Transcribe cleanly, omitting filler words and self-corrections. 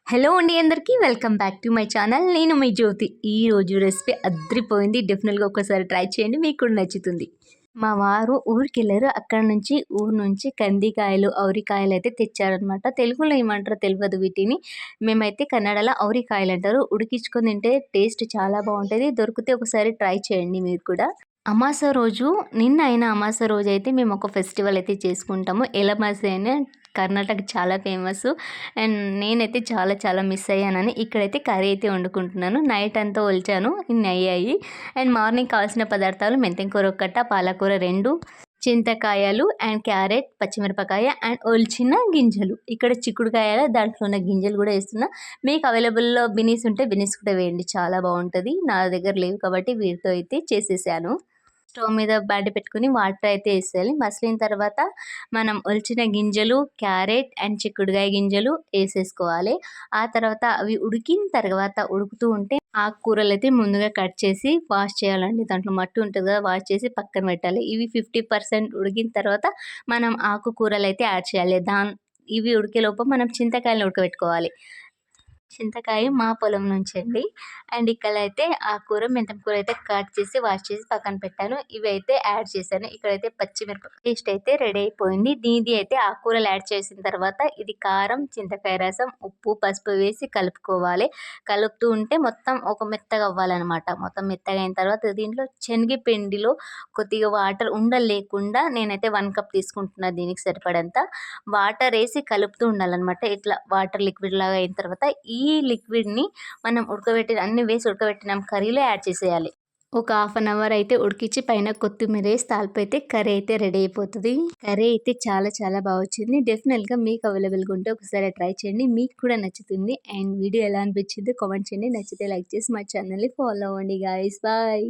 Hello అండి అందరికీ welcome back to my channel. నేను మీ జ్యోతి. ఈరోజు రెసిపీ అద్రిపోయింది. డెఫినెట్గా ఒకసారి ట్రై చేయండి, మీకు కూడా నచ్చుతుంది. మా వారు ఊరికి వెళ్ళారు. అక్కడ నుంచి ఊరు నుంచి కందికాయలు ఔరికాయలు అయితే తెచ్చారనమాట. తెలుగులో ఏమంటారో తెలియదు వీటిని. మేమైతే కన్నడలో ఔరికాయలు అంటారు. ఉడికించుకొని తింటే టేస్ట్ చాలా బాగుంటుంది. దొరికితే ఒకసారి ట్రై చేయండి మీరు కూడా. అమాస రోజు నిన్న అయిన అమాస రోజు అయితే మేము ఒక ఫెస్టివల్ అయితే చేసుకుంటాము. ఎలమాసే అని కర్ణాటక చాలా ఫేమస్. అండ్ నేనైతే చాలా చాలా మిస్ అయ్యానని ఇక్కడైతే కర్రీ అయితే వండుకుంటున్నాను. నైట్ అంతా ఒలిచాను, ఇన్ని అయ్యాయి. అండ్ మార్నింగ్ కావాల్సిన పదార్థాలు మెంతం కూర ఒకట, పాలకూర 2, చింతకాయలు అండ్ క్యారెట్, పచ్చిమిరపకాయ అండ్ ఒలిచిన గింజలు. ఇక్కడ చిక్కుడుకాయల దాంట్లో ఉన్న గింజలు కూడా వేస్తున్నా. మీకు అవైలబుల్లో బినీస్ ఉంటే బినీస్ కూడా వేయండి, చాలా బాగుంటుంది. నా దగ్గర లేవు కాబట్టి వీటితో అయితే చేసేసాను. స్టవ్ మీద బాండి పెట్టుకుని వాటర్ అయితే వేసేయాలి. మసిలిన తర్వాత మనం ఒలిచిన గింజలు, క్యారెట్ అండ్ చిక్కుడుకాయ గింజలు వేసేసుకోవాలి. ఆ తర్వాత అవి ఉడికిన తర్వాత ఉడుకుతూ ఉంటే ఆకుకూరలు అయితే ముందుగా కట్ చేసి వాష్ చేయాలండి. దాంట్లో మట్టి ఉంటుంది కదా, వాష్ చేసి పక్కన పెట్టాలి. ఇవి 50% ఉడికిన తర్వాత మనం ఆకుకూరలు అయితే యాడ్ చేయాలి. ఇవి ఉడికేలోపు మనం చింతకాయలు ఉడకబెట్టుకోవాలి. చింతకాయ మా పొలం నుంచి అండి. అండ్ ఇక్కడైతే ఆ కూర మెంతం కూర అయితే కట్ చేసి వాష్ చేసి పక్కన పెట్టాను. ఇవి అయితే యాడ్ చేశాను. ఇక్కడైతే పచ్చిమిరపకాయ పేస్ట్ అయితే రెడీ అయిపోయింది. దీది అయితే ఆ కూరలు యాడ్ చేసిన తర్వాత ఇది కారం, చింతకాయ రసం, ఉప్పు, పసుపు వేసి కలుపుకోవాలి. కలుపుతూ ఉంటే మొత్తం ఒక మెత్తగా అవ్వాలన్నమాట. మొత్తం మెత్తగా అయిన తర్వాత దీంట్లో శనగపిండిలో కొద్దిగా వాటర్ ఉండలు లేకుండా నేనైతే 1 కప్ తీసుకుంటున్నా. దీనికి సరిపడంత వాటర్ వేసి కలుపుతూ ఉండాలన్నమాట. ఇట్లా వాటర్ లిక్విడ్ లాగా అయిన తర్వాత ఈ లిక్విడ్ని మనం అన్ని వేసి ఉడకబెట్టిన కర్రీలో యాడ్ చేసేయాలి. ఒక హాఫ్ అన్ అవర్ అయితే ఉడికించి పైన కొత్తిమీర వేసి తాలిపైతే కర్రీ అయితే రెడీ అయిపోతుంది. కర్రీ అయితే చాలా చాలా బాగా వచ్చింది. డెఫినెట్గా మీకు అవైలబుల్గా ఉంటే ఒకసారి ట్రై చేయండి, మీకు కూడా నచ్చుతుంది. అండ్ వీడియో ఎలా అనిపించింది కామెంట్ చేయండి. నచ్చితే లైక్ చేసి మా ఛానల్ని ఫాలో అవ్వండి గాయస్. బాయ్.